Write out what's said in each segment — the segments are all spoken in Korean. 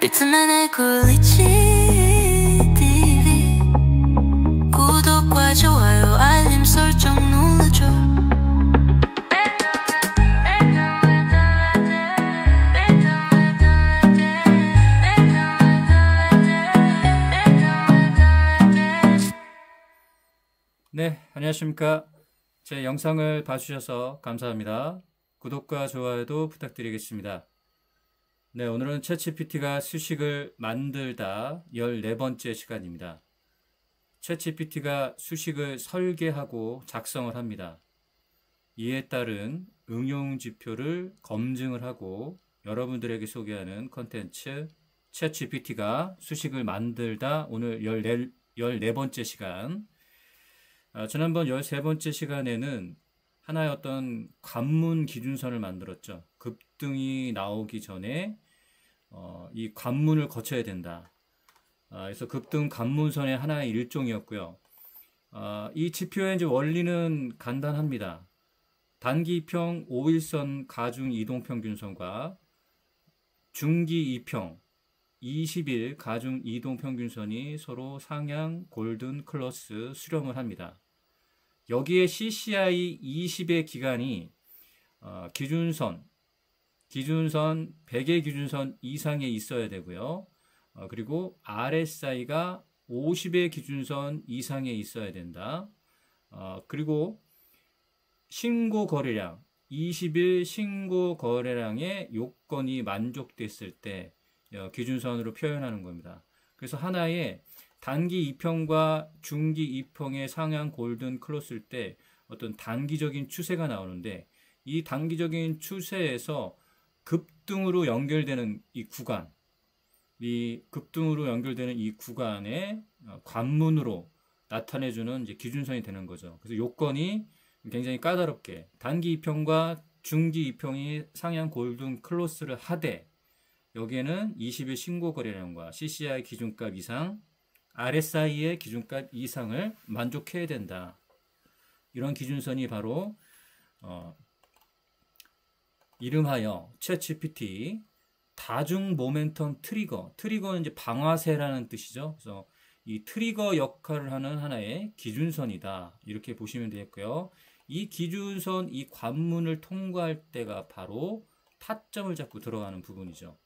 삐뚤면 굴리지 TV 구독과 좋아요 알림 설정 눌러줘. 네, 안녕하십니까. 제 영상을 봐주셔서 감사합니다. 구독과 좋아요도 부탁드리겠습니다. 네, 오늘은 챗GPT가 수식을 만들다 14번째 시간입니다. 챗GPT가 수식을 설계하고 작성을 합니다. 이에 따른 응용 지표를 검증을 하고 여러분들에게 소개하는 컨텐츠 챗GPT가 수식을 만들다 오늘 14번째 시간. 지난번 13번째 시간에는 하나의 어떤 관문 기준선을 만들었죠. 급등이 나오기 전에 이 관문을 거쳐야 된다. 그래서 급등 관문선의 하나의 일종이었고요. 이 지표의 이제 원리는 간단합니다. 단기 2평 5일선 가중 이동평균선과 중기 2평 20일 가중 이동평균선이 서로 상향 골든 클로스 수렴을 합니다. 여기에 CCI 20의 기간이 기준선 100의 기준선 이상에 있어야 되고요. 그리고 RSI가 50의 기준선 이상에 있어야 된다. 그리고 신고 거래량 20일 신고 거래량의 요건이 만족됐을 때 기준선으로 표현하는 겁니다. 그래서 하나의 단기 2평과 중기 2평의 상향 골든 클로스일 때 어떤 단기적인 추세가 나오는데 이 단기적인 추세에서 급등으로 연결되는 이 구간, 이 급등으로 연결되는 이 구간의 관문으로 나타내주는 이제 기준선이 되는 거죠. 그래서 요건이 굉장히 까다롭게 단기 2평과 중기 2평이 상향 골든 클로스를 하되 여기에는 20일 신고 거래량과 CCI 기준값 이상, RSI의 기준값 이상을 만족해야 된다. 이런 기준선이 바로 이름하여 챗GPT 다중 모멘텀 트리거. 트리거는 이제 방아쇠라는 뜻이죠. 그래서 이 트리거 역할을 하는 하나의 기준선이다. 이렇게 보시면 되겠고요. 이 기준선, 이 관문을 통과할 때가 바로 타점을 잡고 들어가는 부분이죠.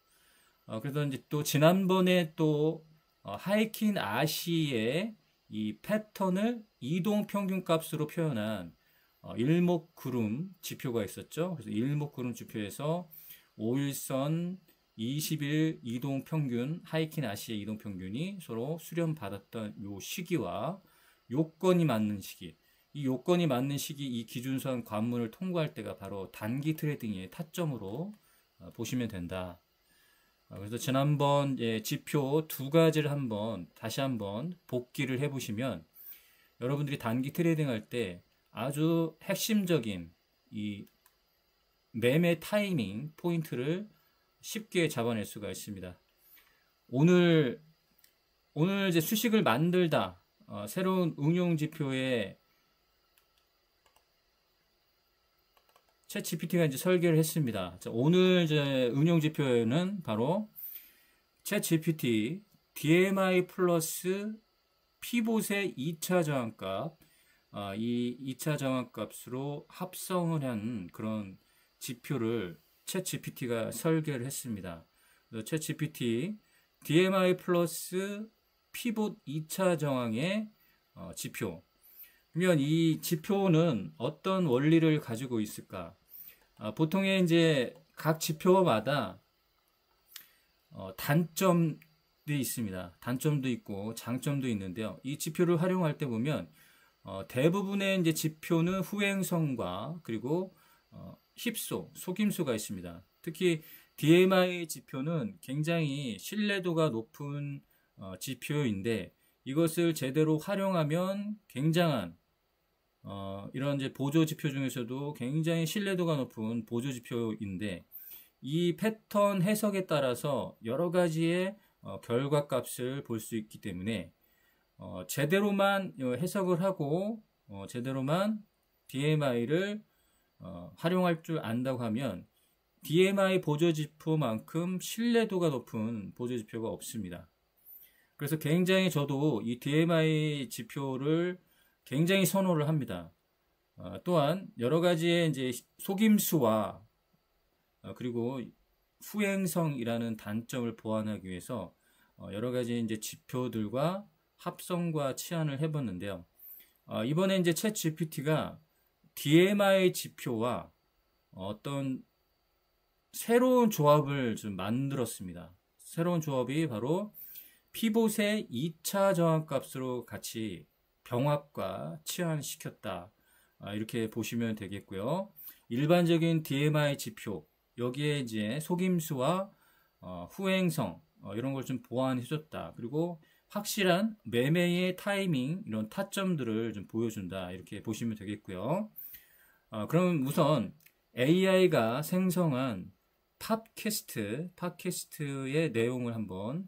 그래서 이제 또 지난번에 또 하이킨 아시의 이 패턴을 이동 평균 값으로 표현한 일목구름 지표가 있었죠. 그래서 일목구름 지표에서 5일선 20일 이동 평균, 하이킨 아시의 이동 평균이 서로 수렴받았던 요 시기와 요건이 맞는 시기, 이 요건이 맞는 시기, 이 기준선 관문을 통과할 때가 바로 단기 트레이딩의 타점으로 보시면 된다. 그래서 지난번 지표 두 가지를 다시 한번 복기를 해보시면 여러분들이 단기 트레이딩 할 때 아주 핵심적인 이 매매 타이밍 포인트를 쉽게 잡아낼 수가 있습니다. 오늘 이제 수식을 만들다 새로운 응용 지표에 챗GPT가 이제 설계를 했습니다. 자, 오늘 이제 응용 지표는 바로 챗GPT DMI 플러스 피봇의 2차 저항값, 이 2차 저항값으로 합성을 한 그런 지표를 챗GPT가 설계를 했습니다. 챗GPT DMI 플러스 피봇 2차 저항의 지표. 그러면 이 지표는 어떤 원리를 가지고 있을까? 보통의 이제 각 지표마다 단점도 있습니다. 단점도 있고 장점도 있는데요. 이 지표를 활용할 때 보면 대부분의 이제 지표는 후행성과 그리고 힙소, 속임수가 있습니다. 특히 DMI 지표는 굉장히 신뢰도가 높은 지표인데 이것을 제대로 활용하면 굉장한 이런 이제 보조 지표 중에서도 굉장히 신뢰도가 높은 보조 지표인데 이 패턴 해석에 따라서 여러 가지의 결과값을 볼 수 있기 때문에 제대로만 해석을 하고 제대로만 DMI를 활용할 줄 안다고 하면 DMI 보조지표만큼 신뢰도가 높은 보조지표가 없습니다. 그래서 굉장히 저도 이 DMI 지표를 굉장히 선호를 합니다. 또한 여러 가지의 이제 속임수와 그리고 후행성이라는 단점을 보완하기 위해서 여러 가지 이제 지표들과 합성과 치환을 해봤는데요. 이번에 이제 챗GPT가 DMI 지표와 어떤 새로운 조합을 좀 만들었습니다. 새로운 조합이 바로 피봇의 2차 저항값으로 같이 병합과 치환시켰다. 이렇게 보시면 되겠고요. 일반적인 DMI 지표, 여기에 이제 속임수와 후행성 이런 걸 좀 보완해줬다. 그리고 확실한 매매의 타이밍, 이런 타점들을 좀 보여준다. 이렇게 보시면 되겠고요. 그럼 우선 AI가 생성한 팟캐스트의 내용을 한번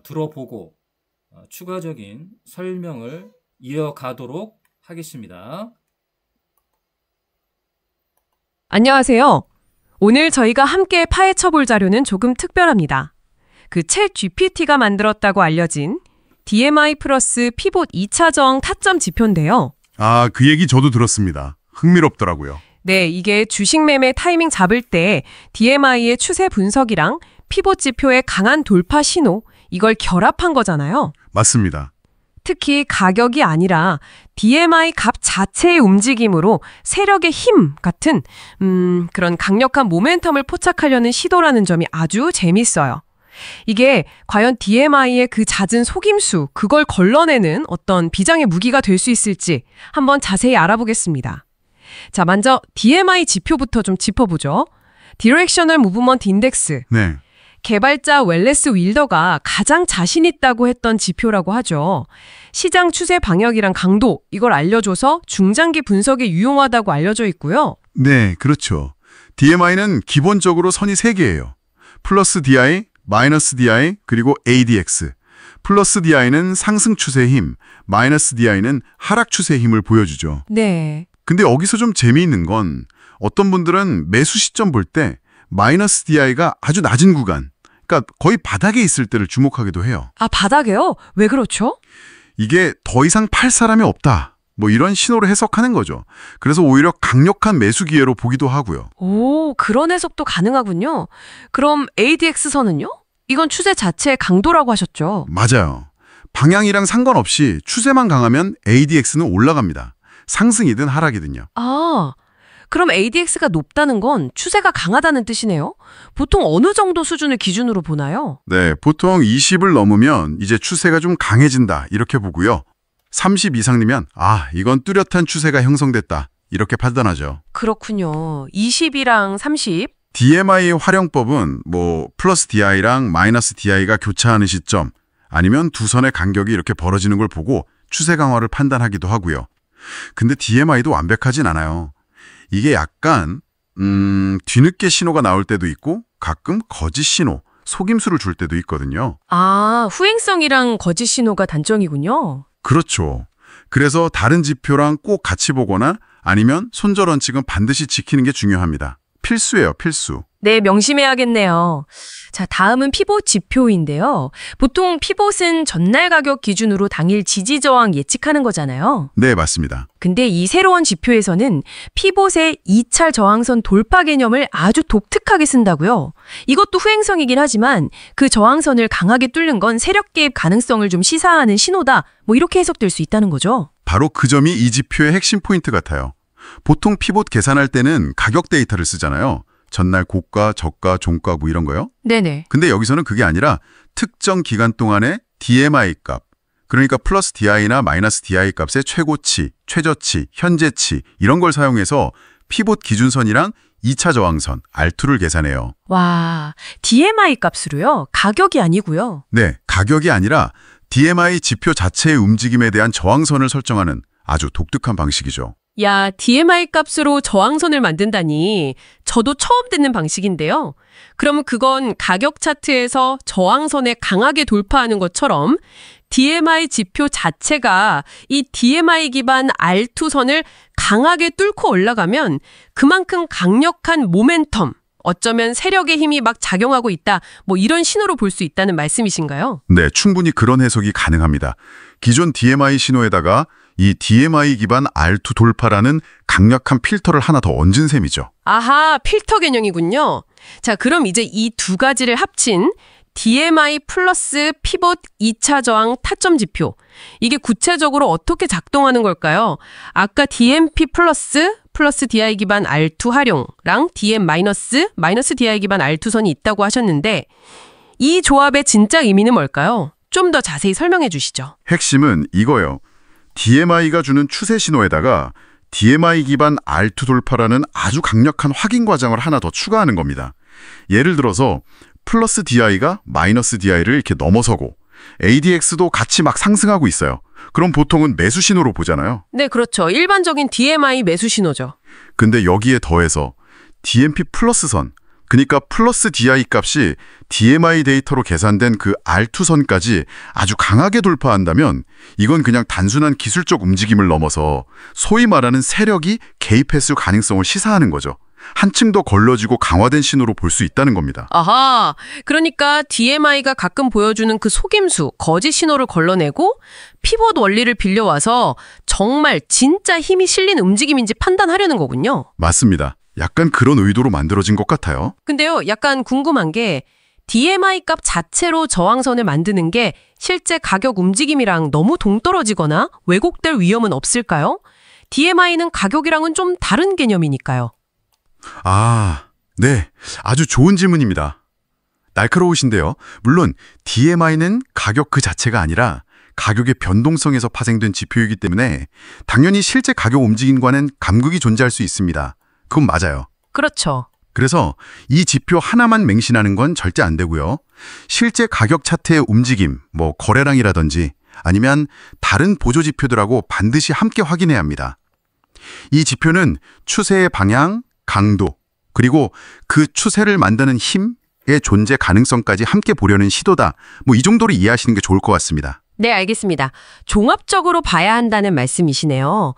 들어보고 추가적인 설명을 이어가도록 하겠습니다. 안녕하세요. 오늘 저희가 함께 파헤쳐볼 자료는 조금 특별합니다. 그 챗 GPT가 만들었다고 알려진 DMI 플러스 피봇 2차 저항 타점 지표인데요. 아, 그 얘기 저도 들었습니다. 흥미롭더라고요. 네, 이게 주식 매매 타이밍 잡을 때 DMI의 추세 분석이랑 피봇 지표의 강한 돌파 신호, 이걸 결합한 거잖아요. 맞습니다. 특히 가격이 아니라 DMI 값 자체의 움직임으로 세력의 힘 같은 그런 강력한 모멘텀을 포착하려는 시도라는 점이 아주 재밌어요. 이게 과연 DMI의 그 잦은 속임수, 그걸 걸러내는 어떤 비장의 무기가 될 수 있을지 한번 자세히 알아보겠습니다. 자, 먼저 DMI 지표부터 좀 짚어보죠. Directional Movement Index. 네. 개발자 웰레스 윌더가 가장 자신 있다고 했던 지표라고 하죠. 시장 추세 방향이랑 강도, 이걸 알려줘서 중장기 분석에 유용하다고 알려져 있고요. 네, 그렇죠. DMI는 기본적으로 선이 3개예요. 플러스 DI, 마이너스 DI, 그리고 ADX. 플러스 DI는 상승 추세 힘, 마이너스 DI는 하락 추세 힘을 보여주죠. 네. 근데 여기서 좀 재미있는 건 어떤 분들은 매수 시점 볼 때 마이너스 DI가 아주 낮은 구간, 그러니까 거의 바닥에 있을 때를 주목하기도 해요. 아, 바닥에요? 왜 그렇죠? 이게 더 이상 팔 사람이 없다. 뭐 이런 신호를 해석하는 거죠. 그래서 오히려 강력한 매수 기회로 보기도 하고요. 오, 그런 해석도 가능하군요. 그럼 ADX선은요? 이건 추세 자체의 강도라고 하셨죠? 맞아요. 방향이랑 상관없이 추세만 강하면 ADX는 올라갑니다. 상승이든 하락이든요. 아, 그럼 ADX가 높다는 건 추세가 강하다는 뜻이네요. 보통 어느 정도 수준을 기준으로 보나요? 네, 보통 20을 넘으면 이제 추세가 좀 강해진다 이렇게 보고요. 30 이상이면 이건 뚜렷한 추세가 형성됐다 이렇게 판단하죠. 그렇군요. 20이랑 30. DMI 활용법은 뭐 플러스 DI랑 마이너스 DI가 교차하는 시점 아니면 두 선의 간격이 이렇게 벌어지는 걸 보고 추세 강화를 판단하기도 하고요. 근데 DMI도 완벽하진 않아요. 이게 약간 뒤늦게 신호가 나올 때도 있고 가끔 거짓 신호, 속임수를 줄 때도 있거든요. 아, 후행성이랑 거짓 신호가 단점이군요. 그렇죠. 그래서 다른 지표랑 꼭 같이 보거나 아니면 손절 원칙은 반드시 지키는 게 중요합니다. 필수예요, 필수. 네, 명심해야겠네요. 자, 다음은 피봇 지표인데요. 보통 피봇은 전날 가격 기준으로 당일 지지 저항 예측하는 거잖아요. 네, 맞습니다. 근데 이 새로운 지표에서는 피봇의 2차 저항선 돌파 개념을 아주 독특하게 쓴다고요. 이것도 후행성이긴 하지만 그 저항선을 강하게 뚫는 건 세력 개입 가능성을 좀 시사하는 신호다. 뭐 이렇게 해석될 수 있다는 거죠. 바로 그 점이 이 지표의 핵심 포인트 같아요. 보통 피봇 계산할 때는 가격 데이터를 쓰잖아요. 전날 고가, 저가, 종가 뭐 이런 거요. 네네. 근데 여기서는 그게 아니라 특정 기간 동안의 DMI 값, 그러니까 플러스 DI나 마이너스 DI 값의 최고치, 최저치, 현재치 이런 걸 사용해서 피봇 기준선이랑 2차 저항선, R2를 계산해요. 와, DMI 값으로요? 가격이 아니고요. 네, 가격이 아니라 DMI 지표 자체의 움직임에 대한 저항선을 설정하는 아주 독특한 방식이죠. 야, DMI 값으로 저항선을 만든다니 저도 처음 듣는 방식인데요. 그러면 그건 가격 차트에서 저항선에 강하게 돌파하는 것처럼 DMI 지표 자체가 이 DMI 기반 R2선을 강하게 뚫고 올라가면 그만큼 강력한 모멘텀, 어쩌면 세력의 힘이 막 작용하고 있다. 뭐 이런 신호로 볼 수 있다는 말씀이신가요? 네, 충분히 그런 해석이 가능합니다. 기존 DMI 신호에다가 이 DMI 기반 R2 돌파라는 강력한 필터를 하나 더 얹은 셈이죠. 아하, 필터 개념이군요. 자, 그럼 이제 이 두 가지를 합친 DMI 플러스 피봇 2차 저항 타점 지표. 이게 구체적으로 어떻게 작동하는 걸까요? 아까 DMP 플러스 DI 기반 R2 활용랑 DM 마이너스 DI 기반 R2 선이 있다고 하셨는데 이 조합의 진짜 의미는 뭘까요? 좀 더 자세히 설명해 주시죠. 핵심은 이거예요. DMI가 주는 추세 신호에다가 DMI 기반 R2 돌파라는 아주 강력한 확인 과정을 하나 더 추가하는 겁니다. 예를 들어서 플러스 DI가 마이너스 DI를 이렇게 넘어서고 ADX도 같이 막 상승하고 있어요. 그럼 보통은 매수 신호로 보잖아요. 네, 그렇죠. 일반적인 DMI 매수 신호죠. 근데 여기에 더해서 DMP 플러스 선, 그러니까 플러스 DI 값이 DMI 데이터로 계산된 그 R2 선까지 아주 강하게 돌파한다면 이건 그냥 단순한 기술적 움직임을 넘어서 소위 말하는 세력이 개입했을 가능성을 시사하는 거죠. 한층 더 걸러지고 강화된 신호로 볼 수 있다는 겁니다. 아하, 그러니까 DMI가 가끔 보여주는 그 속임수, 거짓 신호를 걸러내고 피봇 원리를 빌려와서 정말 진짜 힘이 실린 움직임인지 판단하려는 거군요. 맞습니다. 약간 그런 의도로 만들어진 것 같아요. 근데요, 약간 궁금한 게 DMI 값 자체로 저항선을 만드는 게 실제 가격 움직임이랑 너무 동떨어지거나 왜곡될 위험은 없을까요? DMI는 가격이랑은 좀 다른 개념이니까요. 아, 네. 아주 좋은 질문입니다. 날카로우신데요. 물론 DMI는 가격 그 자체가 아니라 가격의 변동성에서 파생된 지표이기 때문에 당연히 실제 가격 움직임과는 감극이 존재할 수 있습니다. 그건 맞아요. 그렇죠. 그래서 이 지표 하나만 맹신하는 건 절대 안 되고요. 실제 가격 차트의 움직임, 뭐 거래량이라든지 아니면 다른 보조 지표들하고 반드시 함께 확인해야 합니다. 이 지표는 추세의 방향, 강도, 그리고 그 추세를 만드는 힘의 존재 가능성까지 함께 보려는 시도다. 뭐 이 정도로 이해하시는 게 좋을 것 같습니다. 네, 알겠습니다. 종합적으로 봐야 한다는 말씀이시네요.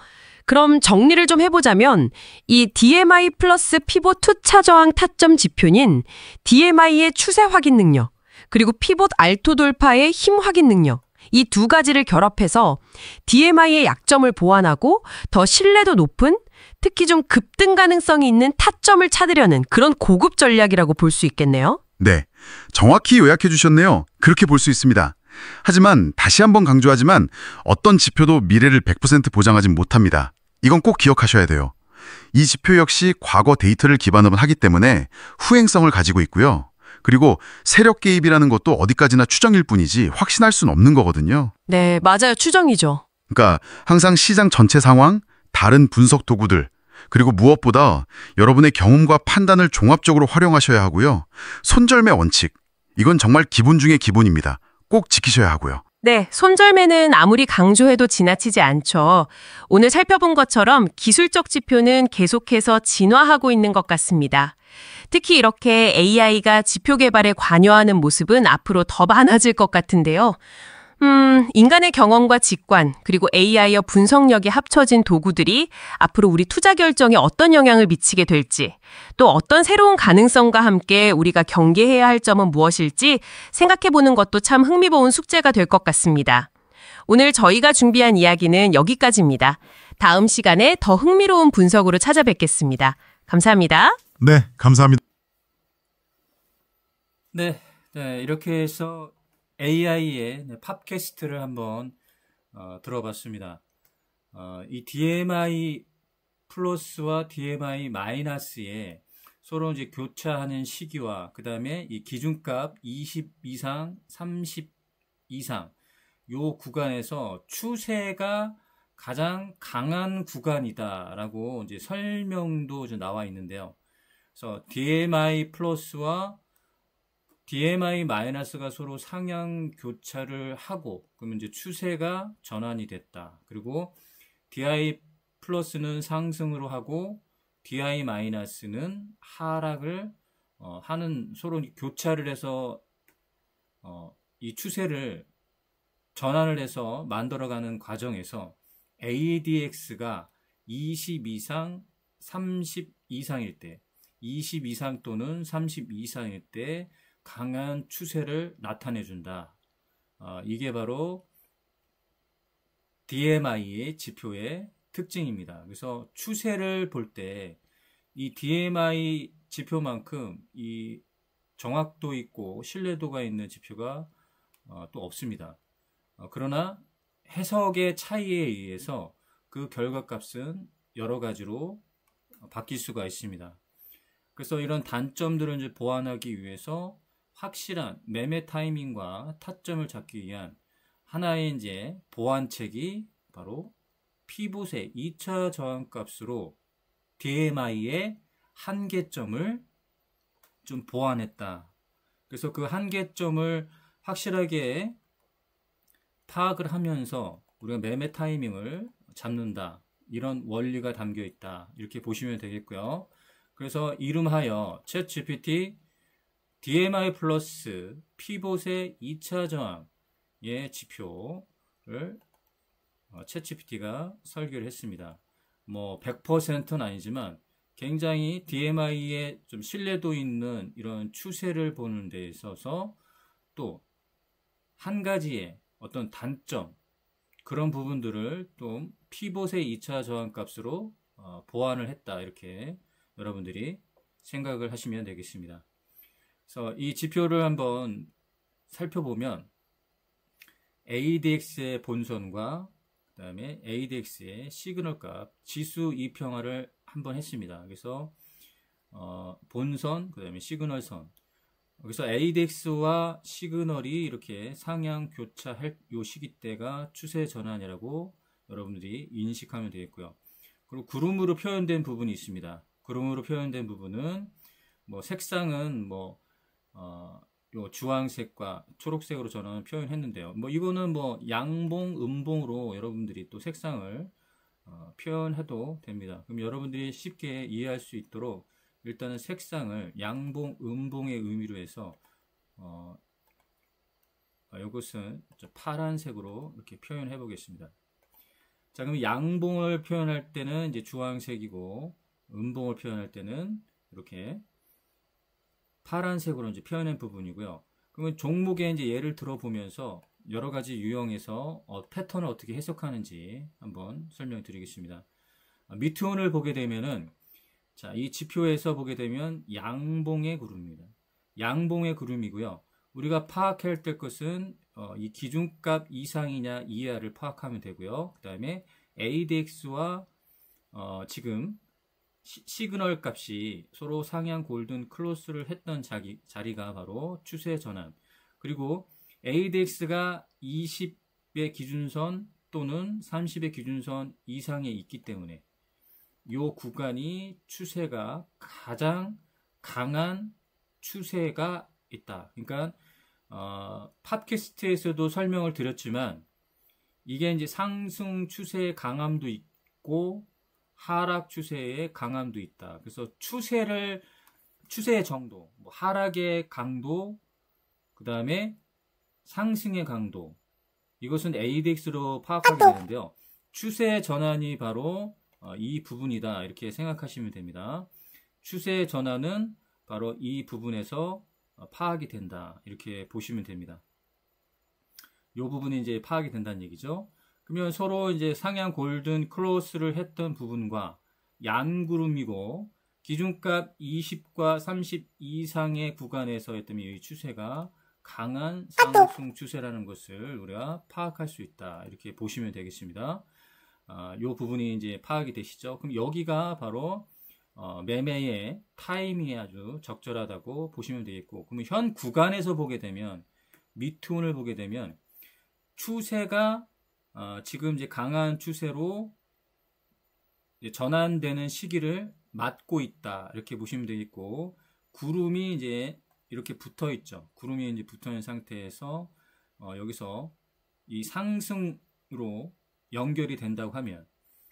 그럼 정리를 좀 해보자면 이 DMI 플러스 피봇 2차 저항 타점 지표는 DMI의 추세 확인 능력, 그리고 피봇 R2 돌파의 힘 확인 능력, 이 두 가지를 결합해서 DMI의 약점을 보완하고 더 신뢰도 높은, 특히 좀 급등 가능성이 있는 타점을 찾으려는 그런 고급 전략이라고 볼 수 있겠네요. 네, 정확히 요약해 주셨네요. 그렇게 볼 수 있습니다. 하지만 다시 한번 강조하지만 어떤 지표도 미래를 100% 보장하진 못합니다. 이건 꼭 기억하셔야 돼요. 이 지표 역시 과거 데이터를 기반으로 하기 때문에 후행성을 가지고 있고요. 그리고 세력 개입이라는 것도 어디까지나 추정일 뿐이지 확신할 수는 없는 거거든요. 네, 맞아요. 추정이죠. 그러니까 항상 시장 전체 상황, 다른 분석 도구들, 그리고 무엇보다 여러분의 경험과 판단을 종합적으로 활용하셔야 하고요. 손절매 원칙, 이건 정말 기본 중의 기본입니다. 꼭 지키셔야 하고요. 네, 손절매는 아무리 강조해도 지나치지 않죠. 오늘 살펴본 것처럼 기술적 지표는 계속해서 진화하고 있는 것 같습니다. 특히 이렇게 AI가 지표 개발에 관여하는 모습은 앞으로 더 많아질 것 같은데요. 인간의 경험과 직관, 그리고 AI와 분석력이 합쳐진 도구들이 앞으로 우리 투자 결정에 어떤 영향을 미치게 될지, 또 어떤 새로운 가능성과 함께 우리가 경계해야 할 점은 무엇일지 생각해보는 것도 참 흥미로운 숙제가 될 것 같습니다. 오늘 저희가 준비한 이야기는 여기까지입니다. 다음 시간에 더 흥미로운 분석으로 찾아뵙겠습니다. 감사합니다. 네, 감사합니다. 네, 이렇게 해서 AI의 팟캐스트를 한번 들어봤습니다. 이 DMI 플러스와 DMI 마이너스에 서로 이제 교차하는 시기와 그 다음에 이 기준값 20 이상, 30 이상 요 구간에서 추세가 가장 강한 구간이다라고 이제 설명도 좀 나와 있는데요. 그래서 DMI 플러스와 DMI 마이너스가 서로 상향 교차를 하고 그러면 이제 추세가 전환이 됐다. 그리고 DI 플러스는 상승으로 하고 DI 마이너스는 하락을 하는 서로 교차를 해서 이 추세를 전환을 해서 만들어가는 과정에서 ADX가 20 이상, 30 이상일 때 20 이상 또는 30 이상일 때 강한 추세를 나타내준다. 이게 바로 DMI의 지표의 특징입니다. 그래서 추세를 볼 때 이 DMI 지표만큼 이 정확도 있고 신뢰도가 있는 지표가 또 없습니다. 그러나 해석의 차이에 의해서 그 결과값은 여러 가지로 바뀔 수가 있습니다. 그래서 이런 단점들을 이제 보완하기 위해서 확실한 매매 타이밍과 타점을 잡기 위한 하나의 이제 보완책이 바로 피봇의 2차 저항값으로 DMI의 한계점을 좀 보완했다. 그래서 그 한계점을 확실하게 파악을 하면서 우리가 매매 타이밍을 잡는다. 이런 원리가 담겨 있다. 이렇게 보시면 되겠고요. 그래서 이름하여 챗GPT DMI 플러스 피봇의 2차 저항의 지표를 챗GPT가 설계를 했습니다. 뭐 100%는 아니지만 굉장히 DMI에 좀 신뢰도 있는 이런 추세를 보는 데 있어서 또 한 가지의 어떤 단점 그런 부분들을 좀 피봇의 2차 저항값으로 보완을 했다. 이렇게 여러분들이 생각을 하시면 되겠습니다. 그래서 이 지표를 한번 살펴보면 ADX의 본선과 그 다음에 ADX의 시그널 값 지수 이평화를 한번 했습니다. 그래서 본선, 그 다음에 시그널선. 그래서 ADX와 시그널이 이렇게 상향 교차할 요 시기 때가 추세 전환이라고 여러분들이 인식하면 되겠고요. 그리고 구름으로 표현된 부분이 있습니다. 구름으로 표현된 부분은 뭐 색상은 요 주황색과 초록색으로 저는 표현했는데요. 뭐 이거는 뭐 양봉, 음봉으로 여러분들이 또 색상을 표현해도 됩니다. 그럼 여러분들이 쉽게 이해할 수 있도록 일단은 색상을 양봉, 음봉의 의미로 해서 이것은 파란색으로 이렇게 표현해 보겠습니다. 자, 그럼 양봉을 표현할 때는 이제 주황색이고 음봉을 표현할 때는 이렇게 파란색으로 이제 표현한 부분이고요. 그러면 종목의 이제 예를 들어보면서 여러 가지 유형에서 패턴을 어떻게 해석하는지 한번 설명드리겠습니다. 미트온을 보게 되면은 자, 이 지표에서 보게 되면 양봉의 구름입니다. 양봉의 구름이고요. 우리가 파악해야 될 것은 이 기준값 이상이냐 이하를 파악하면 되고요. 그 다음에 ADX와 지금 시그널 값이 서로 상향 골든 클로스를 했던 자리가 바로 추세 전환. 그리고 ADX가 20의 기준선 또는 30의 기준선 이상에 있기 때문에 이 구간이 추세가 가장 강한 추세가 있다. 그러니까 팟캐스트에서도 설명을 드렸지만 이게 이제 상승 추세의 강함도 있고 하락 추세의 강함도 있다. 그래서 추세의 정도, 뭐 하락의 강도, 그 다음에 상승의 강도, 이것은 ADX로 파악하게 되는데요. 추세 전환이 바로 이 부분이다. 이렇게 생각하시면 됩니다. 추세 전환은 바로 이 부분에서 파악이 된다. 이렇게 보시면 됩니다. 이 부분이 이제 파악이 된다는 얘기죠. 그러면 서로 이제 상향 골든 클로스를 했던 부분과 양구름이고 기준값 20과 30 이상의 구간에서 했던 이 추세가 강한 상승 추세라는 것을 우리가 파악할 수 있다. 이렇게 보시면 되겠습니다. 이 부분이 이제 파악이 되시죠. 그럼 여기가 바로 매매의 타이밍이 아주 적절하다고 보시면 되겠고, 그러면 현 구간에서 보게 되면 미트온을 보게 되면 추세가 지금 이제 강한 추세로 이제 전환되는 시기를 맞고 있다. 이렇게 보시면 되겠고, 구름이 이제 이렇게 붙어 있죠. 구름이 이제 붙어 있는 상태에서 여기서 이 상승으로 연결이 된다고 하면,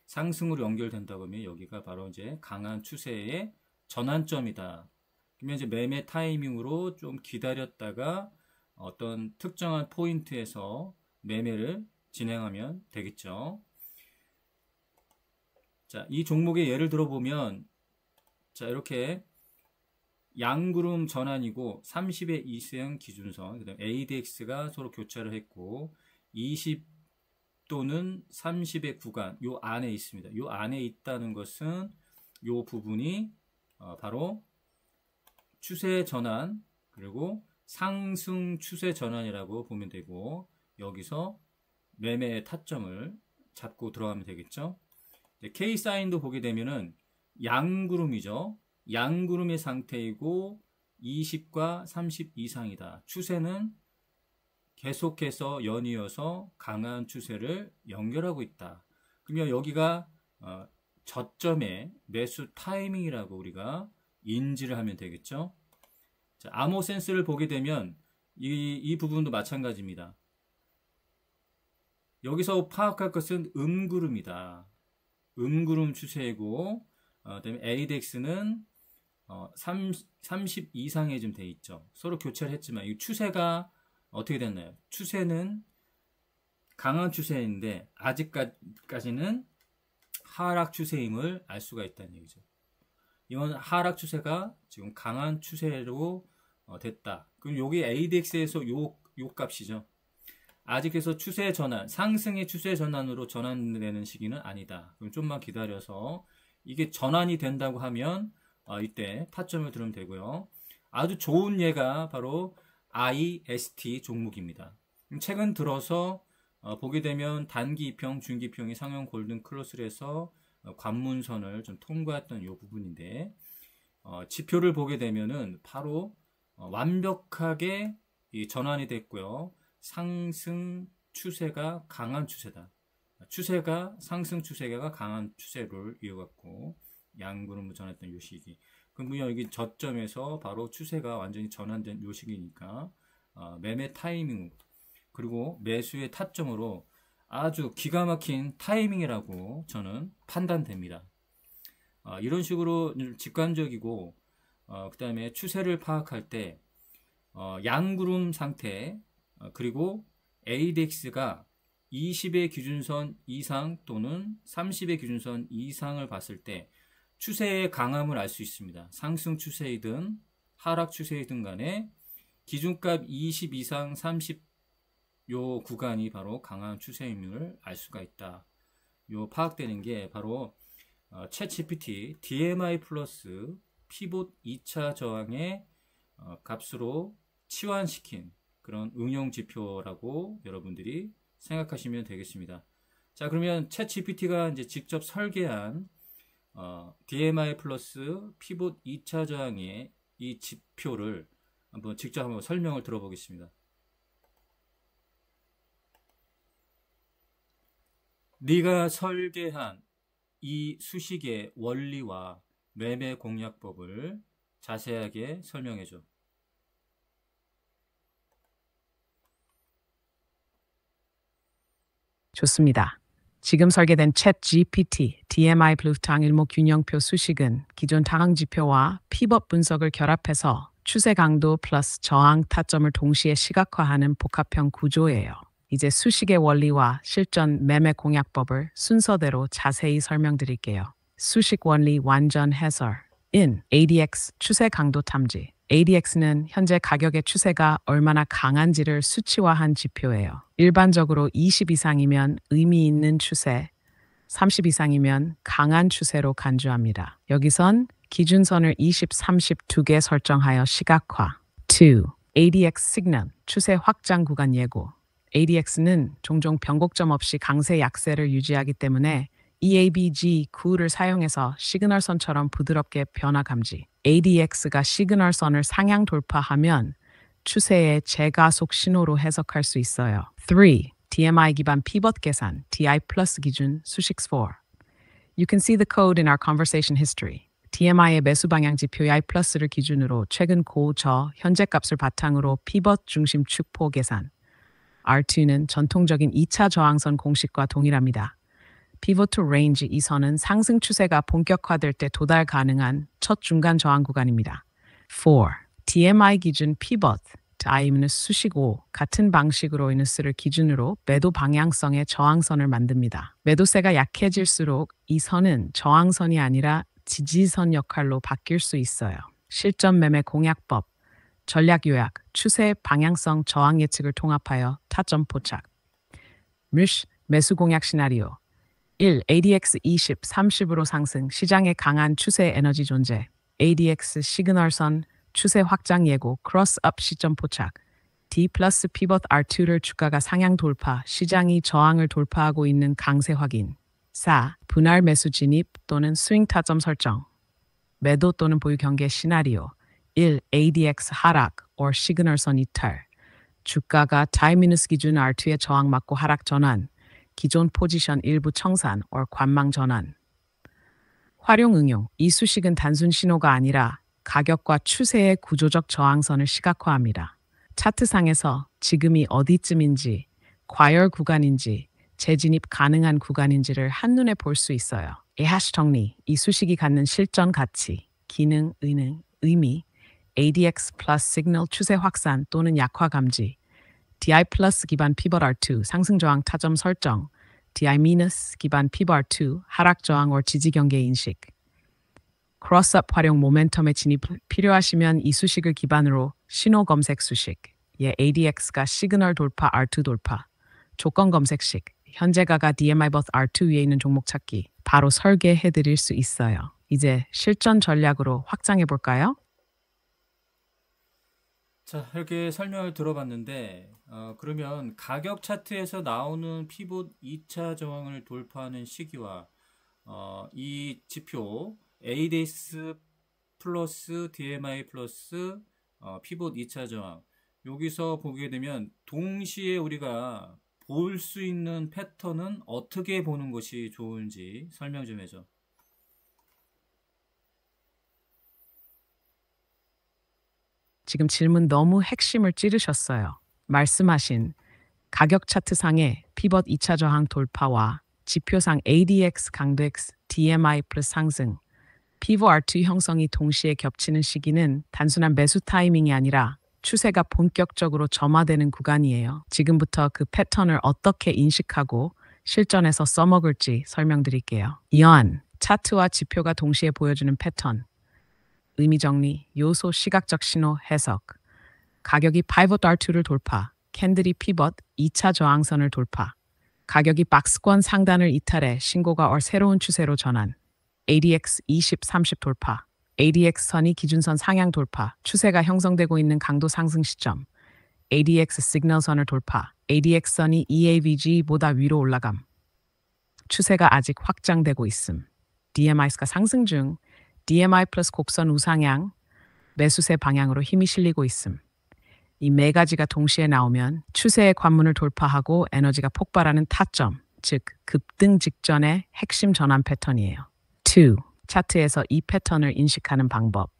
상승으로 연결된다고 하면 여기가 바로 이제 강한 추세의 전환점이다. 그러면 이제 매매 타이밍으로 좀 기다렸다가 어떤 특정한 포인트에서 매매를 진행하면 되겠죠. 자, 이 종목의 예를 들어보면, 자, 이렇게 양구름 전환이고 30의 이상 기준선, 그다음 ADX가 서로 교차를 했고 20 또는 30의 구간 요 안에 있습니다. 요 안에 있다는 것은 요 부분이 바로 추세 전환 그리고 상승 추세 전환이라고 보면 되고 여기서 매매의 타점을 잡고 들어가면 되겠죠. K 사인도 보게 되면은 양구름이죠. 양구름의 상태이고 20과 30 이상이다. 추세는 계속해서 연이어서 강한 추세를 연결하고 있다. 그러면 여기가 저점의 매수 타이밍이라고 우리가 인지를 하면 되겠죠. 자, 암호센스를 보게 되면 이 부분도 마찬가지입니다. 여기서 파악할 것은 음구름이다. 음구름 추세이고 그다음에 ADX는 30 이상에 좀 돼 있죠. 서로 교차를 했지만 이 추세가 어떻게 됐나요? 추세는 강한 추세인데 아직까지는 하락 추세임을 알 수가 있다는 얘기죠. 이건 하락 추세가 지금 강한 추세로 됐다. 그럼 여기 ADX에서 요 값이죠. 아직에서 추세 전환, 상승의 추세 전환으로 전환되는 시기는 아니다. 그럼 좀만 기다려서 이게 전환이 된다고 하면 이때 타점을 들으면 되고요. 아주 좋은 예가 바로 IST 종목입니다. 최근 들어서 보게 되면 단기 이평, 중기 이평이 상형 골든 클로스를 해서 관문선을 좀 통과했던 이 부분인데 지표를 보게 되면은 바로 완벽하게 전환이 됐고요. 상승 추세가 강한 추세다. 추세가 상승 추세가 강한 추세를 이어갔고 양구름을 전했던 요 시기. 그럼 여기 저점에서 바로 추세가 완전히 전환된 요 시기니까 매매 타이밍 그리고 매수의 타점으로 아주 기가 막힌 타이밍이라고 저는 판단됩니다. 이런 식으로 직관적이고 그 다음에 추세를 파악할 때 양구름 상태 그리고 ADX가 20의 기준선 이상 또는 30의 기준선 이상을 봤을 때 추세의 강함을 알 수 있습니다. 상승 추세이든 하락 추세이든 간에 기준값 20 이상 30 요 구간이 바로 강한 추세임을 알 수가 있다. 요 파악되는 게 바로 챗GPT DMI 플러스 피봇 2차 저항의 값으로 치환시킨 그런 응용 지표라고 여러분들이 생각하시면 되겠습니다. 자, 그러면 챗GPT가 이제 직접 설계한 DMI 플러스 피봇 2차 저항의 이 지표를 직접 한번 설명을 들어보겠습니다. 네가 설계한 이 수식의 원리와 매매 공략법을 자세하게 설명해줘. 좋습니다. 지금 설계된 챗GPT DMI 블루탕 일목균형표 수식은 기존 상황지표와 피벗 분석을 결합해서 추세 강도 플러스 저항 타점을 동시에 시각화하는 복합형 구조예요. 이제 수식의 원리와 실전 매매 공략법을 순서대로 자세히 설명드릴게요. 수식 원리 완전 해설. ADX 추세 강도 탐지. ADX는 현재 가격의 추세가 얼마나 강한지를 수치화한 지표예요. 일반적으로 20 이상이면 의미 있는 추세, 30 이상이면 강한 추세로 간주합니다. 여기선 기준선을 20, 30 두 개 설정하여 시각화. 2. ADX 시그널, 추세 확장 구간 예고. ADX는 종종 변곡점 없이 강세 약세를 유지하기 때문에 EABG9를 사용해서 시그널선처럼 부드럽게 변화 감지. ADX가 시그널선을 상향 돌파하면 추세의 재가속 신호로 해석할 수 있어요. 3. DMI 기반 피벗 계산, DI 플러스 기준 수식 4. You can see the code in our conversation history. DMI의 매수 방향 지표 I 플러스를 기준으로 최근 고저 현재 값을 바탕으로 피벗 중심 축포 계산. R2는 전통적인 2차 저항선 공식과 동일합니다. Pivot to Range 이 선은 상승 추세가 본격화될 때 도달 가능한 첫 중간 저항 구간입니다. 4. DMI 기준 Pivot, IMNS 5 같은 방식으로 INS를 기준으로 매도 방향성의 저항선을 만듭니다. 매도세가 약해질수록 이 선은 저항선이 아니라 지지선 역할로 바뀔 수 있어요. 실전 매매 공약법, 전략 요약, 추세 방향성 저항 예측을 통합하여 타점 포착. 매수 공약 시나리오 1. ADX 20, 30으로 상승, 시장의 강한 추세 에너지 존재. ADX 시그널선, 추세 확장 예고, 크로스업 시점 포착. D 플러스 피벗 R2를 주가가 상향 돌파, 시장이 저항을 돌파하고 있는 강세 확인. 4. 분할 매수 진입 또는 스윙 타점 설정. 매도 또는 보유 경계 시나리오 1. ADX 하락 or 시그널선 이탈. 주가가 타임-미니스 기준 R2의 저항 맞고 하락 전환. 기존 포지션 일부 청산 or 관망 전환. 활용 응용. 이 수식은 단순 신호가 아니라 가격과 추세의 구조적 저항선을 시각화합니다. 차트상에서 지금이 어디쯤인지, 과열 구간인지, 재진입 가능한 구간인지를 한눈에 볼 수 있어요. 하시 정리. 이 수식이 갖는 실전 가치, 기능, 의미, ADX 플러스 시그널 추세 확산 또는 약화 감지, DI 플러스 기반 피벗 R2 상승 저항 타점 설정, DI 미너스 기반 피벗 R2 하락 저항 or 지지 경계 인식. 크로스업 활용 모멘텀의 진입 필요하시면 이 수식을 기반으로 신호 검색 수식, ADX가 시그널 돌파 R2 돌파, 조건 검색식, 현재가가 DMI 버스 R2 위에 있는 종목 찾기 바로 설계해 드릴 수 있어요. 이제 실전 전략으로 확장해 볼까요? 자, 이렇게 설명을 들어봤는데 그러면 가격 차트에서 나오는 피봇 2차 저항을 돌파하는 시기와 이 지표 ADX 플러스 DMI 플러스 피봇 2차 저항 여기서 보게 되면 동시에 우리가 볼 수 있는 패턴은 어떻게 보는 것이 좋은지 설명 좀 해줘. 지금 질문 너무 핵심을 찌르셨어요. 말씀하신 가격 차트상의 피벗 2차 저항 돌파와 지표상 ADX 강도 X, DMI 플러스 상승, 피벗 R2 형성이 동시에 겹치는 시기는 단순한 매수 타이밍이 아니라 추세가 본격적으로 점화되는 구간이에요. 지금부터 그 패턴을 어떻게 인식하고 실전에서 써먹을지 설명드릴게요. 이어한 차트와 지표가 동시에 보여주는 패턴, 의미 정리, 요소 시각적 신호 해석, 가격이 피벗 R2를 돌파, 캔들이 피벗 2차 저항선을 돌파, 가격이 박스권 상단을 이탈해 신고가 새로운 추세로 전환, ADX 20, 30 돌파, ADX 선이 기준선 상향 돌파, 추세가 형성되고 있는 강도 상승 시점, ADX 시그널선을 돌파, ADX 선이 EAVG보다 위로 올라감, 추세가 아직 확장되고 있음, DMI가 상승 중, DMI 플러스 곡선 우상향, 매수세 방향으로 힘이 실리고 있음. 이 네 가지가 동시에 나오면 추세의 관문을 돌파하고 에너지가 폭발하는 타점, 즉 급등 직전의 핵심 전환 패턴이에요. 2. 차트에서 이 패턴을 인식하는 방법.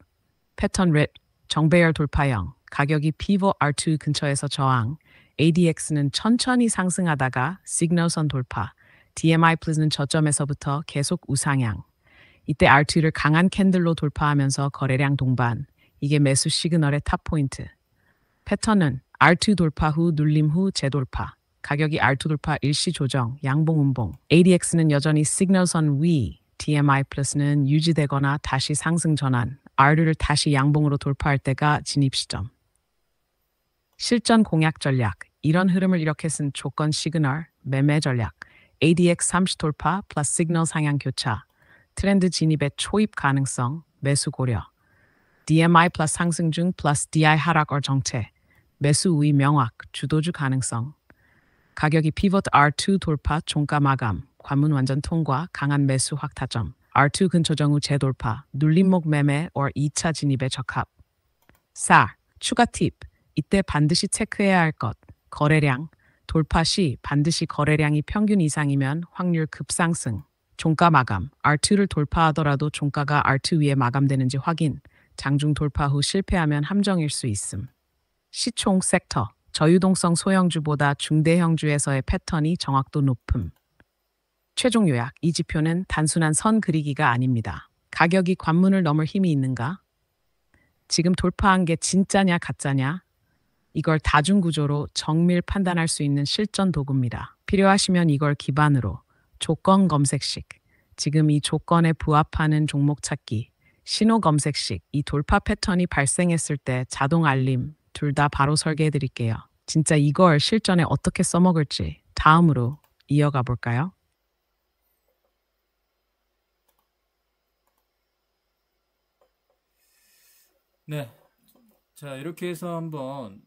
패턴 릿, 정배열 돌파형, 가격이 피벗 R2 근처에서 저항, ADX는 천천히 상승하다가 시그널선 돌파, DMI 플러스는 저점에서부터 계속 우상향. 이때 R2를 강한 캔들로 돌파하면서 거래량 동반. 이게 매수 시그널의 탑포인트. 패턴은 R2 돌파 후 눌림 후 재돌파. 가격이 R2 돌파 일시 조정, 양봉 음봉. ADX는 여전히 시그널선 위. DMI 플러스는 유지되거나 다시 상승 전환. R2를 다시 양봉으로 돌파할 때가 진입 시점. 실전 공약 전략. 이런 흐름을 이렇게 쓴 조건 시그널, 매매 전략. ADX 30 돌파 플러스 시그널 상향 교차. 트렌드 진입의 초입 가능성, 매수 고려. DMI 플러스 상승 중 플러스 DI 하락 정체. 매수 우위 명확, 주도주 가능성. 가격이 피벗 R2 돌파, 종가 마감. 관문 완전 통과, 강한 매수 확타점. R2 근처 정후 재돌파, 눌림목 매매 2차 진입에 적합. 4. 추가 팁. 이때 반드시 체크해야 할 것. 거래량. 돌파 시 반드시 거래량이 평균 이상이면 확률 급상승. 종가 마감. R2를 돌파하더라도 종가가 R2 위에 마감되는지 확인. 장중 돌파 후 실패하면 함정일 수 있음. 시총 섹터. 저유동성 소형주보다 중대형주에서의 패턴이 정확도 높음. 최종 요약. 이 지표는 단순한 선 그리기가 아닙니다. 가격이 관문을 넘을 힘이 있는가? 지금 돌파한 게 진짜냐 가짜냐? 이걸 다중구조로 정밀 판단할 수 있는 실전 도구입니다. 필요하시면 이걸 기반으로 조건 검색식, 지금 이 조건에 부합하는 종목 찾기, 신호 검색식, 이 돌파 패턴이 발생했을 때 자동 알림, 둘 다 바로 설계해 드릴게요. 진짜 이걸 실전에 어떻게 써먹을지 다음으로 이어가 볼까요? 네. 자, 이렇게 해서 한번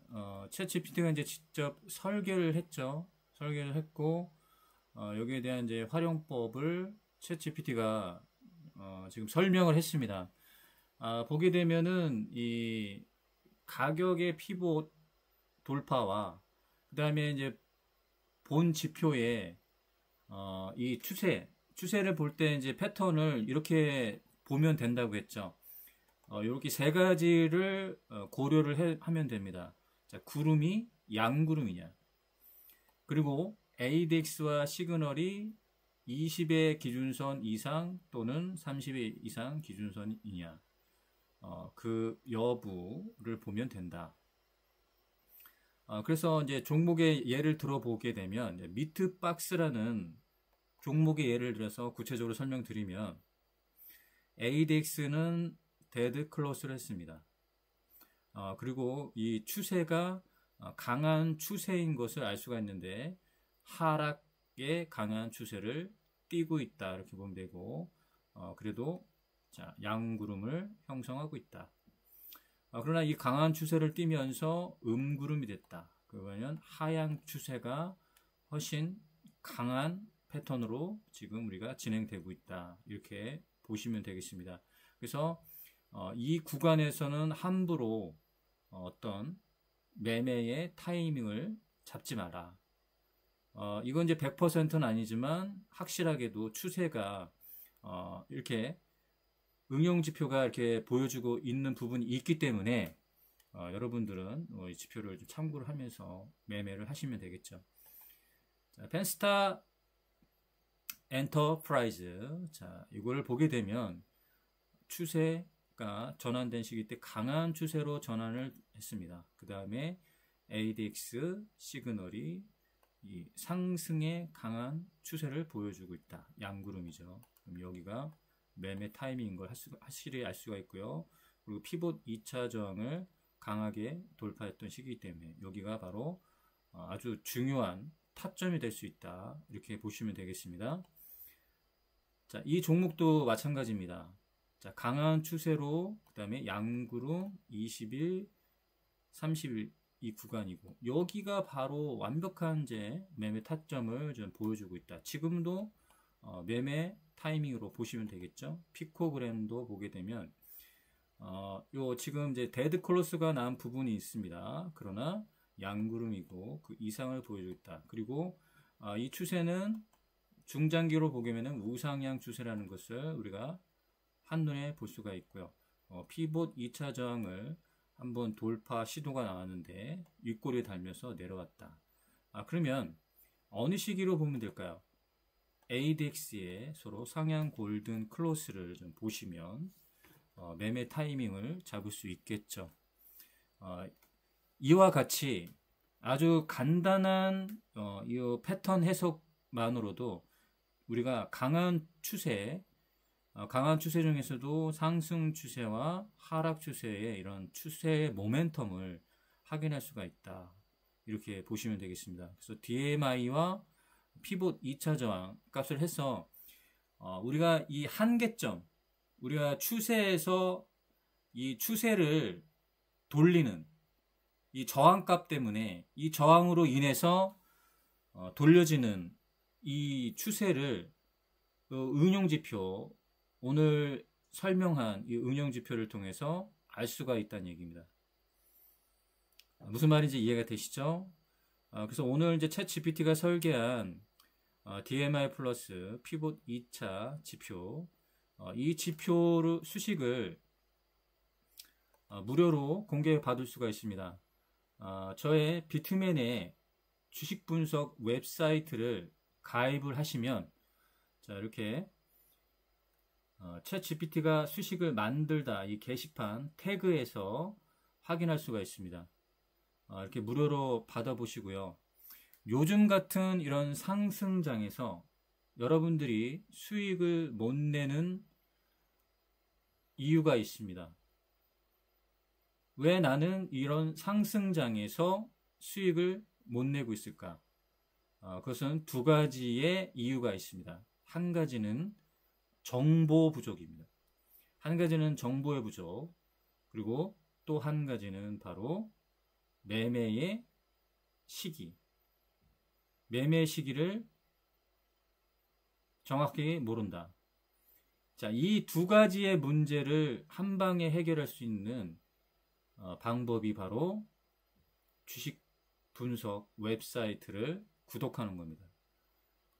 챗GPT가 이제 직접 설계를 했죠. 설계를 했고 여기에 대한 이제 활용법을 챗GPT가 지금 설명을 했습니다. 보게 되면은 이 가격의 피봇 돌파와 그다음에 이제 본 지표의 이 추세를 볼 때 이제 패턴을 이렇게 보면 된다고 했죠. 이렇게 세 가지를 고려를 하면 됩니다. 자, 구름이 양구름이냐, 그리고 ADX와 시그널이 20의 기준선 이상 또는 30의 이상 기준선이냐, 그 여부를 보면 된다. 그래서 이제 종목의 예를 들어보게 되면 미트박스라는 종목의 예를 들어서 구체적으로 설명드리면 ADX는 데드 클로스를 했습니다. 그리고 이 추세가 강한 추세인 것을 알 수가 있는데 하락의 강한 추세를 띠고 있다 이렇게 보면 되고 그래도 자, 양구름을 형성하고 있다. 그러나 이 강한 추세를 띠면서 음구름이 됐다. 그러면 하향 추세가 훨씬 강한 패턴으로 지금 우리가 진행되고 있다. 이렇게 보시면 되겠습니다. 그래서 이 구간에서는 함부로 어떤 매매의 타이밍을 잡지 마라. 이건 이제 100%는 아니지만 확실하게도 추세가 이렇게 응용지표가 이렇게 보여주고 있는 부분이 있기 때문에 여러분들은 이 지표를 좀 참고를 하면서 매매를 하시면 되겠죠. 자, 펜스타 엔터프라이즈. 자, 이걸 보게 되면 추세가 전환된 시기 때 강한 추세로 전환을 했습니다. 그 다음에 ADX 시그널이 이 상승의 강한 추세를 보여주고 있다. 양구름이죠. 그럼 여기가 매매 타이밍인 걸 확실히 알 수가 있고요. 그리고 피봇 2차 저항을 강하게 돌파했던 시기이기 때문에 여기가 바로 아주 중요한 타점이 될 수 있다. 이렇게 보시면 되겠습니다. 자, 이 종목도 마찬가지입니다. 자, 강한 추세로 그 다음에 양구름 20일, 30일 이 구간이고 여기가 바로 완벽한 이제 매매 타점을 좀 보여주고 있다. 지금도 매매 타이밍으로 보시면 되겠죠. 피코그램도 보게 되면 요 지금 이제 데드 클로스가 난 부분이 있습니다. 그러나 양구름이고 그 이상을 보여주고 있다. 그리고 이 추세는 중장기로 보게 되면 우상향 추세라는 것을 우리가 한눈에 볼 수가 있고요. 피봇 2차 저항을 한번 돌파 시도가 나왔는데 윗꼬리에 달면서 내려왔다. 그러면 어느 시기로 보면 될까요? ADX의 서로 상향 골든 클로스를 좀 보시면 매매 타이밍을 잡을 수 있겠죠. 이와 같이 아주 간단한 이 패턴 해석만으로도 우리가 강한 추세 중에서도 상승 추세와 하락 추세의 이런 추세의 모멘텀을 확인할 수가 있다. 이렇게 보시면 되겠습니다. 그래서 DMI와 피봇 2차 저항 값을 해서 우리가 이 한계점, 우리가 추세에서 이 추세를 돌리는 이 저항값 때문에 이 저항으로 인해서 돌려지는 이 추세를 응용지표, 오늘 설명한 이 응용지표를 통해서 알 수가 있다는 얘기입니다. 무슨 말인지 이해가 되시죠? 그래서 오늘 이제 챗GPT가 설계한 DMI 플러스 피봇 2차 지표, 이 지표 수식을 무료로 공개 받을 수가 있습니다. 저의 비트맨의 주식 분석 웹사이트를 가입을 하시면 자, 이렇게 챗GPT가 수식을 만들다 이 게시판 태그에서 확인할 수가 있습니다. 이렇게 무료로 받아보시고요. 요즘 같은 이런 상승장에서 여러분들이 수익을 못 내는 이유가 있습니다. 왜 나는 이런 상승장에서 수익을 못 내고 있을까? 그것은 두 가지의 이유가 있습니다. 한 가지는 정보 부족입니다. 한 가지는 정보의 부족, 그리고 또 한 가지는 바로 매매의 시기. 매매 시기를 정확히 모른다. 자, 이 두 가지의 문제를 한 방에 해결할 수 있는 방법이 바로 주식 분석 웹사이트를 구독하는 겁니다.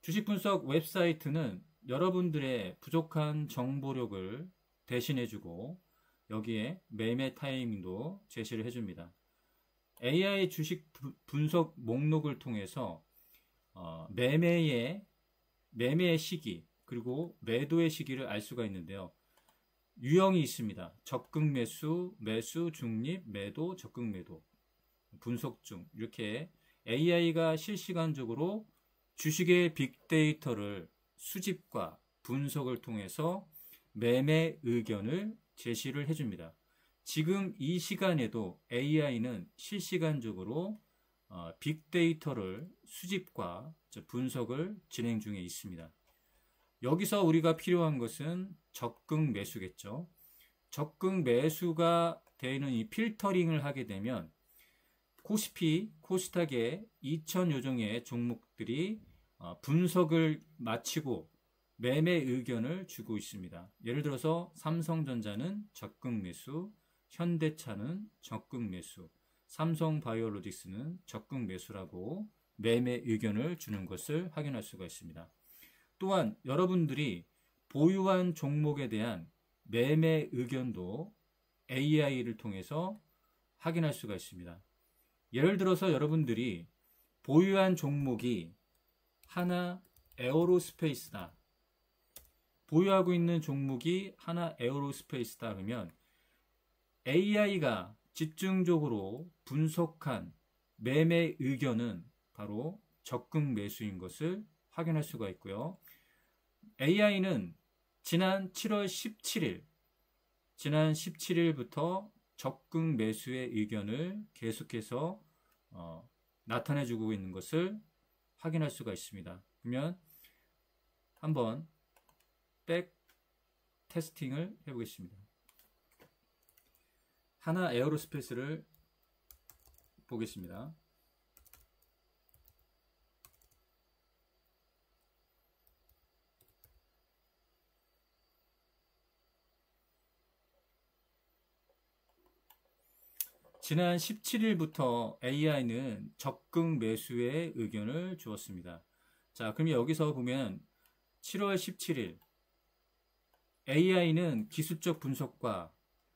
주식 분석 웹사이트는 여러분들의 부족한 정보력을 대신해주고 여기에 매매 타이밍도 제시를 해줍니다. AI 주식 분석 목록을 통해서 매매의 시기 그리고 매도의 시기를 알 수가 있는데요. 유형이 있습니다. 적극 매수, 매수, 중립, 매도, 적극 매도, 분석 중, 이렇게 AI가 실시간적으로 주식의 빅데이터를 수집과 분석을 통해서 매매 의견을 제시를 해줍니다. 지금 이 시간에도 AI는 실시간적으로 빅데이터를 수집과 분석을 진행 중에 있습니다. 여기서 우리가 필요한 것은 적극 매수겠죠. 적극 매수가 되는 이 필터링을 하게 되면 코스피, 코스닥의 2000여 종의 종목들이 분석을 마치고 매매 의견을 주고 있습니다. 예를 들어서 삼성전자는 적극 매수, 현대차는 적극 매수, 삼성바이오로직스는 적극 매수라고 매매 의견을 주는 것을 확인할 수가 있습니다. 또한 여러분들이 보유한 종목에 대한 매매 의견도 AI를 통해서 확인할 수가 있습니다. 예를 들어서 여러분들이 보유한 종목이 하나 에어로스페이스다. 보유하고 있는 종목이 하나 에어로스페이스다 그러면 AI가 집중적으로 분석한 매매 의견은 바로 적극 매수인 것을 확인할 수가 있고요. AI는 지난 7월 17일부터 적극 매수의 의견을 계속해서 나타내주고 있는 것을 확인할 수가 있습니다. 그러면 한번 백 테스팅을 해보겠습니다. 하나 에어로스페이스를 보겠습니다. 지난 17일부터 AI는 적극 매수의 의견을 주었습니다. 자, 그럼 여기서 보면 7월 17일 AI는 기술적 분석과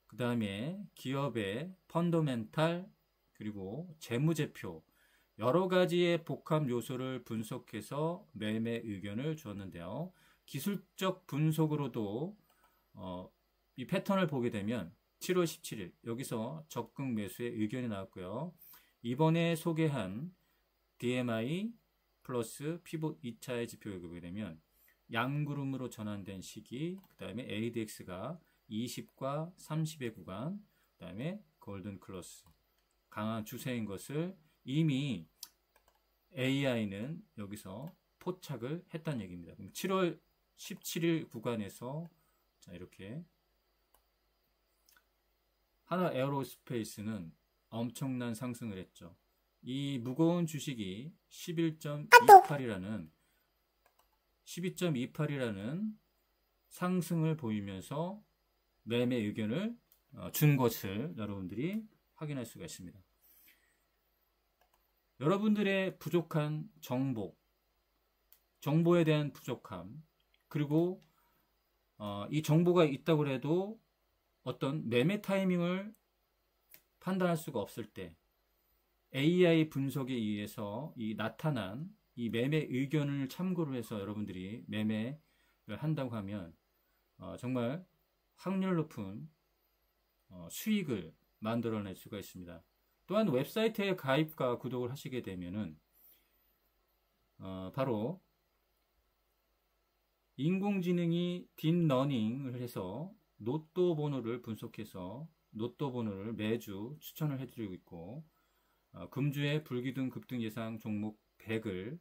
그 다음에 기업의 펀더멘탈 그리고 재무제표 여러 가지의 복합 요소를 분석해서 매매 의견을 주었는데요. 기술적 분석으로도 이 패턴을 보게 되면 7월 17일 여기서 적극 매수의 의견이 나왔고요. 이번에 소개한 DMI 플러스 피봇 2차의 지표를 보게 되면 양구름으로 전환된 시기, 그 다음에 ADX가 20과 30의 구간, 그 다음에 골든 클로스 강한 추세인 것을 이미 AI는 여기서 포착을 했다는 얘기입니다. 그럼 7월 17일 구간에서 자 이렇게 하나 에어로스페이스는 엄청난 상승을 했죠. 이 무거운 주식이 12.28이라는 상승을 보이면서 매매 의견을 준 것을 여러분들이 확인할 수가 있습니다. 여러분들의 부족한 정보에 대한 부족함, 그리고 이 정보가 있다고 해도 어떤 매매 타이밍을 판단할 수가 없을 때 AI 분석에 의해서 나타난 이 매매 의견을 참고로 해서 여러분들이 매매를 한다고 하면 정말 확률 높은 수익을 만들어낼 수가 있습니다. 또한 웹사이트에 가입과 구독을 하시게 되면은 바로 인공지능이 딥러닝을 해서 로또 번호를 분석해서 로또 번호를 매주 추천을 해드리고 있고, 금주의 불기둥 급등 예상 종목 100을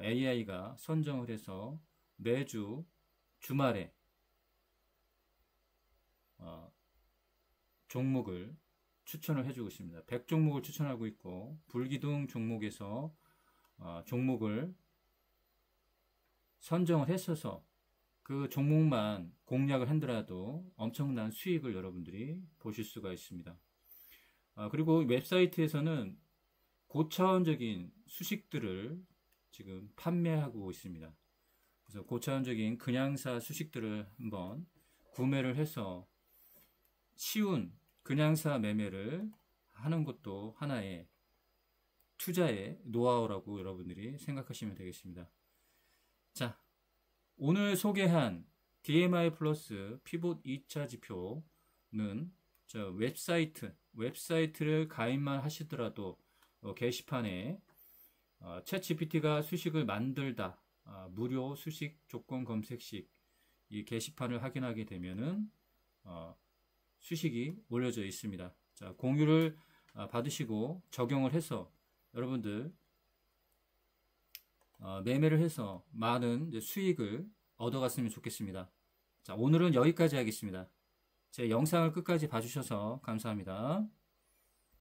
AI가 선정을 해서 매주 주말에 종목을 추천을 해주고 있습니다. 100종목을 추천하고 있고, 불기둥 종목에서 종목을 선정을 했어서 그 종목만 공략을 한더라도 엄청난 수익을 여러분들이 보실 수가 있습니다. 그리고 웹사이트에서는 고차원적인 수식들을 지금 판매하고 있습니다. 그래서 고차원적인 그냥사 수식들을 한번 구매를 해서 쉬운 그냥사 매매를 하는 것도 하나의 투자의 노하우라고 여러분들이 생각하시면 되겠습니다. 자, 오늘 소개한 DMI 플러스 피봇 2차 지표는 저 웹사이트를 가입만 하시더라도 게시판에 챗GPT가 수식을 만들다, 무료 수식 조건 검색식, 이 게시판을 확인하게 되면은 수식이 올려져 있습니다. 자, 공유를 받으시고 적용을 해서 여러분들 매매를 해서 많은 수익을 얻어갔으면 좋겠습니다. 자, 오늘은 여기까지 하겠습니다. 제 영상을 끝까지 봐주셔서 감사합니다.